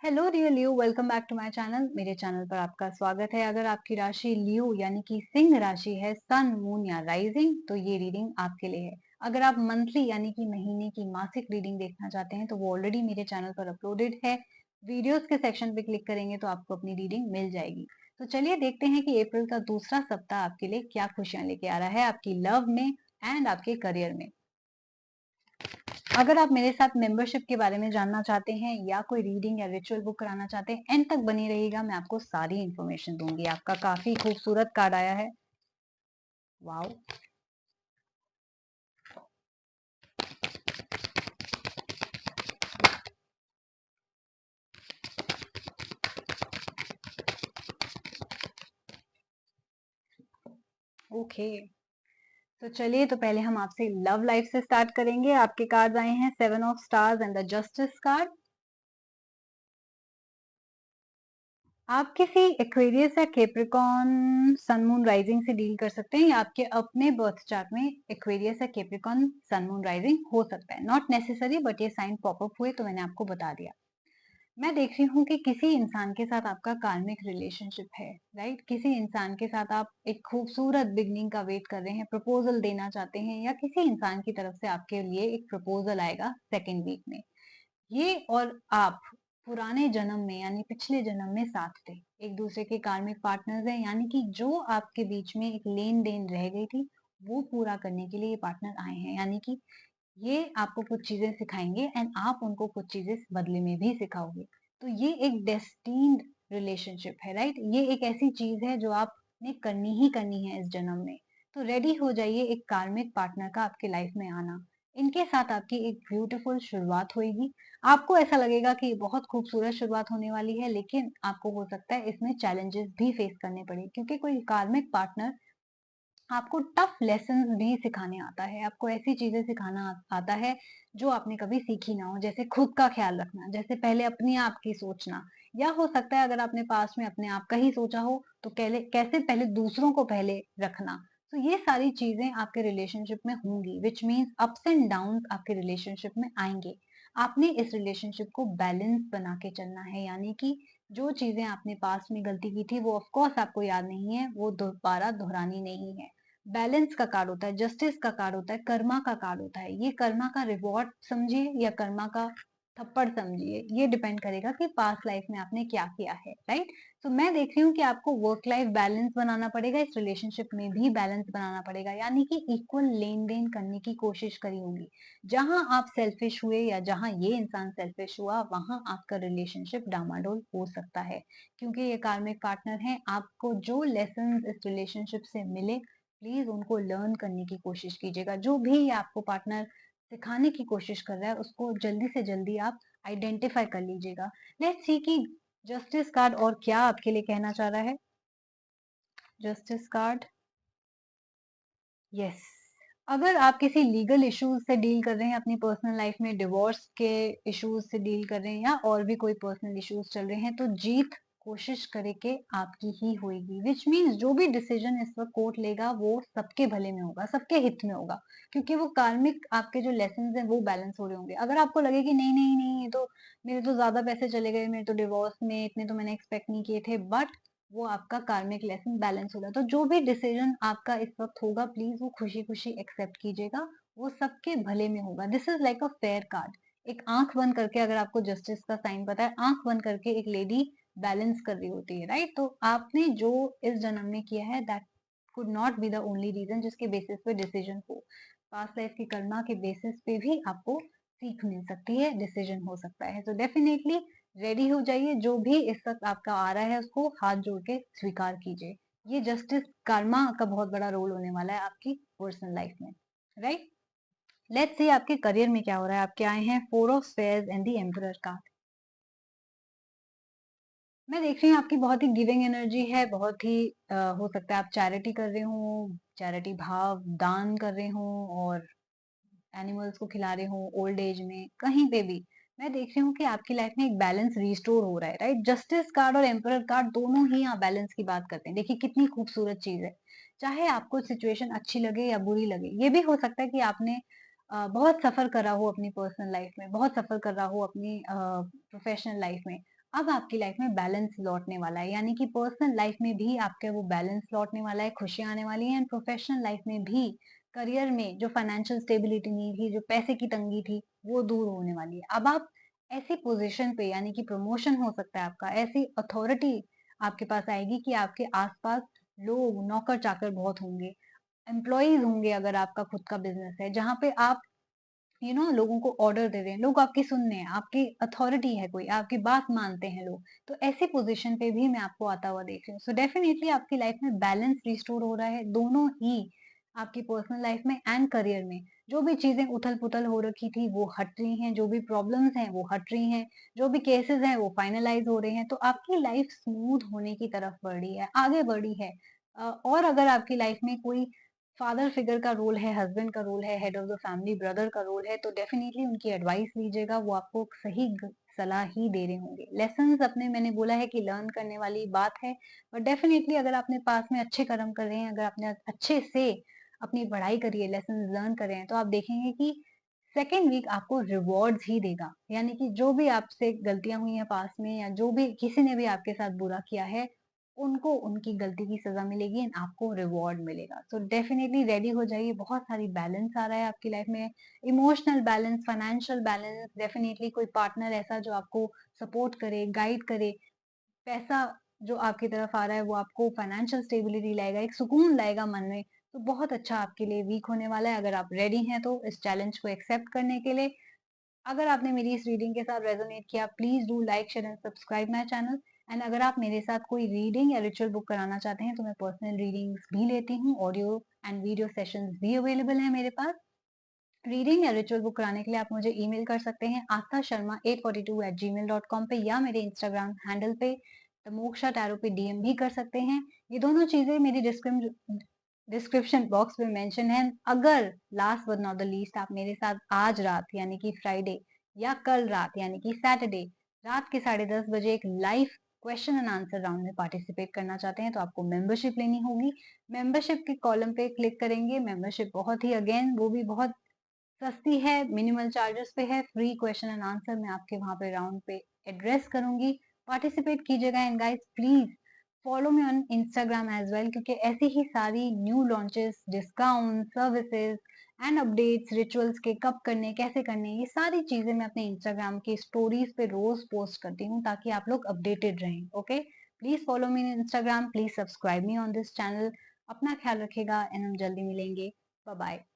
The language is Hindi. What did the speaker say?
Hello dear Leo, welcome back to my channel. मेरे चैनल पर आपका स्वागत है। अगर आपकी राशि लियो यानी कि सिंह राशि है, सन, मून या राइजिंग, तो ये रीडिंग आपके लिए है। अगर आप मंथली यानी कि महीने की मासिक रीडिंग देखना चाहते हैं तो वो ऑलरेडी मेरे चैनल पर अपलोडेड है। वीडियोस के सेक्शन पे क्लिक करेंगे तो आपको अपनी रीडिंग मिल जाएगी। तो चलिए देखते हैं कि अप्रैल का दूसरा सप्ताह आपके लिए क्या खुशियां लेके आ रहा है आपकी लव में एंड आपके करियर में। अगर आप मेरे साथ मेंबरशिप के बारे में जानना चाहते हैं या कोई रीडिंग या रिचुअल बुक कराना चाहते हैं, एंड तक बनी रहिएगा, मैं आपको सारी इंफॉर्मेशन दूंगी। आपका काफी खूबसूरत कार्ड आया है। वाओ। ओके, तो चलिए, तो पहले हम आपसे लव लाइफ से स्टार्ट करेंगे। आपके कार्ड आए हैं 7 of stars and the justice card. आप किसी एक्वेरियस या कैप्रिकॉन सन मून राइजिंग से डील कर सकते हैं, या आपके अपने बर्थ चार्ट में एक्वेरियस या कैप्रिकॉन सन मून राइजिंग हो सकता है। नॉट नेसेसरी, बट ये साइन पॉपअप हुए तो मैंने आपको बता दिया। मैं देख रही हूँ कि किसी इंसान के साथ आपका कार्मिक रिलेशनशिप है, राइट। किसी इंसान के साथ आप एक खूबसूरत बिगनिंग का वेट कर रहे हैं, प्रपोजल देना चाहते हैं, या किसी इंसान की तरफ से आपके लिए एक प्रपोजल आएगा सेकेंड वीक में। ये और आप पुराने जन्म में यानी पिछले जन्म में साथ थे, एक दूसरे के कार्मिक पार्टनर्स हैं, यानी कि जो आपके बीच में एक लेन देन रह गई थी वो पूरा करने के लिए ये पार्टनर आए हैं। यानी कि ये आपको कुछ चीजें सिखाएंगे एंड आप उनको कुछ चीजें बदले में भी सिखाओगे। तो ये एक डेस्टिन्ड रिलेशनशिप है, राइट। ये एक ऐसी चीज है जो आपने करनी ही करनी है इस जन्म में। तो रेडी हो जाइए एक कार्मिक पार्टनर का आपके लाइफ में आना। इनके साथ आपकी एक ब्यूटीफुल शुरुआत होगी। आपको ऐसा लगेगा कि ये बहुत खूबसूरत शुरुआत होने वाली है, लेकिन आपको हो सकता है इसमें चैलेंजेस भी फेस करने पड़े, क्योंकि कोई कार्मिक पार्टनर आपको टफ लेसन्स भी सिखाने आता है। आपको ऐसी चीजें सिखाना आता है जो आपने कभी सीखी ना हो, जैसे खुद का ख्याल रखना, जैसे पहले अपने आप की सोचना, या हो सकता है अगर आपने पास में अपने आप का ही सोचा हो तो कैसे पहले दूसरों को पहले रखना। तो ये सारी चीजें आपके रिलेशनशिप में होंगी, which means ups and down आपके रिलेशनशिप में आएंगे। आपने इस रिलेशनशिप को बैलेंस बना के चलना है, यानी कि जो चीजें आपने पास में गलती की थी वो ऑफ कोर्स आपको याद नहीं है, वो दोबारा दोहरानी नहीं है। बैलेंस का कार्ड होता है, जस्टिस का कार्ड होता है, कर्मा का कार्ड होता है। ये कर्मा का रिवॉर्ड समझिए या कर्मा का थप्पड़ समझिए, ये डिपेंड करेगा कि पास्ट लाइफ में आपने क्या किया है, राइट। तो मैं देख रही हूँ कि आपको वर्क लाइफ बैलेंस बनाना पड़ेगा, इस रिलेशनशिप में भी बैलेंस बनाना पड़ेगा, यानी कि इक्वल लेन देन करने की कोशिश करी होगी। जहां आप सेल्फिश हुए या जहां ये इंसान सेल्फिश हुआ, वहां आपका रिलेशनशिप डामाडोल हो सकता है, क्योंकि ये कार्मिक पार्टनर है। आपको जो लेसन इस रिलेशनशिप से मिले, प्लीज उनको लर्न करने की कोशिश कीजिएगा। जो भी आपको पार्टनर सिखाने की कोशिश कर रहा है उसको जल्दी से जल्दी आप आइडेंटिफाई कर लीजिएगा। लेट्स सी कि जस्टिस कार्ड और क्या आपके लिए कहना चाह रहा है। Justice card, yes. अगर आप किसी लीगल इश्यूज से डील कर रहे हैं अपनी पर्सनल लाइफ में, डिवोर्स के इश्यूज से डील कर रहे हैं या और भी कोई पर्सनल इश्यूज चल रहे हैं, तो जीत कोशिश करे कि आपकी ही होगी। विच मीन्स जो भी डिसीजन इस वक्त कोर्ट लेगा वो सबके भले में होगा, सबके हित में होगा, क्योंकि वो कार्मिक आपके जो लेसन हैं वो बैलेंस हो रहे होंगे। अगर आपको लगे कि नहीं नहीं नहीं, ये तो मेरे तो ज्यादा पैसे चले गए, मेरे तो डिवोर्स में इतने तो मैंने एक्सपेक्ट नहीं किए थे, बट वो आपका कार्मिक लेसन बैलेंस होगा। तो जो भी डिसीजन आपका इस वक्त होगा, प्लीज वो खुशी खुशी एक्सेप्ट कीजिएगा, वो सबके भले में होगा। This is like a fair card. एक आंख बंद करके, अगर आपको जस्टिस का साइन पता है, आंख बंद करके एक लेडी बैलेंस कर रही होती है, राइट। तो आपने जो इस जन्म में किया है, that could not be the only reason जिसके बेसिस पे डिसीजन हो। पास्ट लाइफ की कर्मा के बेसिस पे भी आपको सीख मिल सकती है, डिसीजन हो सकता है। तो डेफिनेटली रेडी हो जाइए, जो भी इस वक्त आपका आ रहा है उसको हाथ जोड़ के स्वीकार कीजिए। ये जस्टिस कर्मा का बहुत बड़ा रोल होने वाला है आपकी पर्सनल लाइफ में, राइट। लेट्स सी आपके करियर में क्या हो रहा है। आपके आए हैं 4 of spares and the emperor card. मैं देख रही हूँ आपकी बहुत ही गिविंग एनर्जी है, बहुत ही हो सकता है आप चैरिटी कर रहे हो, चैरिटी भाव दान कर रहे हो, और एनिमल्स को खिला रहे हो ओल्ड एज में, कहीं पे भी। मैं देख रही हूँ कि आपकी लाइफ में एक बैलेंस रिस्टोर हो रहा है, राइट। जस्टिस कार्ड और एम्परर कार्ड दोनों ही यहाँ बैलेंस की बात करते हैं। देखिए कितनी खूबसूरत चीज है। चाहे आपको सिचुएशन अच्छी लगे या बुरी लगे, ये भी हो सकता है कि आपने बहुत सफर करा हो अपनी पर्सनल लाइफ में, बहुत सफर कर रहा हो अपनी प्रोफेशनल लाइफ में। अब आपकी लाइफ में बैलेंस लौटने वाला है, यानी कि पर्सनल लाइफ में भी आपके वो बैलेंस लौटने वाला है, खुशियाँ आने वाली हैं, एंड प्रोफेशनल लाइफ में भी करियर में जो फाइनेंशियल स्टेबिलिटी नहीं थी, जो पैसे की तंगी थी, वो दूर होने वाली है। अब आप ऐसी पोजीशन पे, यानी कि प्रमोशन हो सकता है आपका, ऐसी अथॉरिटी आपके पास आएगी कि आपके आसपास लोग नौकर-चाकर बहुत होंगे, एम्प्लॉइज होंगे अगर आपका खुद का बिजनेस है, जहाँ पे आप लोगों को ऑर्डर दे रहे हैं, लोग आपकी सुन रहे हैं, आपकी अथॉरिटी है कोई, आपकी बात मानते हैं लोग। तो ऐसी पोजीशन पे भी मैं आपको आता हुआ देख रही हूँ। सो डेफिनिटली आपकी लाइफ में बैलेंस रिस्टोर हो रहा है, दोनों ही आपकी पर्सनल लाइफ में एंड करियर में। जो भी चीजें उथल-पुथल हो रखी थी वो हट रही हैं, जो भी प्रॉब्लम्स हैं वो हट रही हैं, जो भी केसेस हैं वो फाइनलाइज हो रहे हैं। तो आपकी लाइफ स्मूथ होने की तरफ बढ़ रही है, आगे बढ़ी है। और अगर आपकी लाइफ में कोई फादर फिगर का रोल है, हस्बैंड का रोल है, head of the family brother का रोल है, तो डेफिनिटली उनकी एडवाइस लीजिएगा, वो आपको सही सलाह ही दे रहे होंगे। लेसन्स अपने, मैंने बोला है कि लर्न करने वाली बात है, बट डेफिनेटली अगर आपने पास में अच्छे कर्म कर रहे हैं, अगर आपने अच्छे से अपनी पढ़ाई करी है, लेसन लर्न कर रहे हैं, तो आप देखेंगे कि सेकेंड वीक आपको रिवॉर्ड्स ही देगा। यानी कि जो भी आपसे गलतियां हुई हैं पास में, या जो भी किसी ने भी आपके साथ बुरा किया है, उनको उनकी गलती की सजा मिलेगी एंड आपको रिवॉर्ड मिलेगा। सो डेफिनेटली रेडी हो जाइए, बहुत सारी बैलेंस आ रहा है आपकी लाइफ में, emotional balance, financial balance, definitely कोई पार्टनर ऐसा जो आपको सपोर्ट करे, गाइड करे, पैसा जो आपकी तरफ आ रहा है वो आपको फाइनेंशियल स्टेबिलिटी लाएगा, एक सुकून लाएगा मन में। तो बहुत अच्छा आपके लिए वीक होने वाला है, अगर आप रेडी हैं तो इस चैलेंज को एक्सेप्ट करने के लिए। अगर आपने मेरी इस रीडिंग के साथ रेजोनेट किया, please do like, share and subscribe my channel. And अगर आप मेरे साथ कोई रीडिंग या रिचुअल बुक कराना चाहते हैं, तो मैं पर्सनल रीडिंग्स भी लेती हूँ, ऑडियो एंड वीडियो सेशंस भी अवेलेबल हैं मेरे पास। रीडिंग या रिचुअल बुक कराने के लिए आप मुझे ईमेल कर सकते हैं astha.sharma842@gmail.com पे, या मेरे इंस्टाग्राम हैंडल पे द मोक्षा टैरो पे डीएम भी कर सकते हैं। ये दोनों चीजें मेरी डिस्क्रिप्शन बॉक्स में मेंशन है। अगर last but not the least आप मेरे साथ आज रात, यानी कि फ्राइडे, या कल रात यानी कि सैटरडे रात के 10:30 बजे एक live question and answer round में पार्टिसिपेट करना चाहते हैं, तो आपको मेंबरशिप लेनी होगी। मेंबरशिप के कॉलम पे क्लिक करेंगे, मेंबरशिप बहुत ही, अगेन वो भी बहुत सस्ती है, मिनिमल चार्जेस पे है, फ्री क्वेश्चन एंड आंसर मैं आपके वहां पे राउंड पे एड्रेस करूंगी। पार्टिसिपेट कीजिएगा, and guys please follow me on Instagram as well, क्योंकि ऐसी ही सारी new launches, discount, services and updates, rituals के कब करने, कैसे करने, ये सारी चीजें मैं अपने इंस्टाग्राम की स्टोरीज पे रोज पोस्ट करती हूँ, ताकि आप लोग अपडेटेड रहें। Okay, please follow me in Instagram, please subscribe me on this channel. अपना ख्याल रखिएगा एंड हम जल्दी मिलेंगे। Bye bye.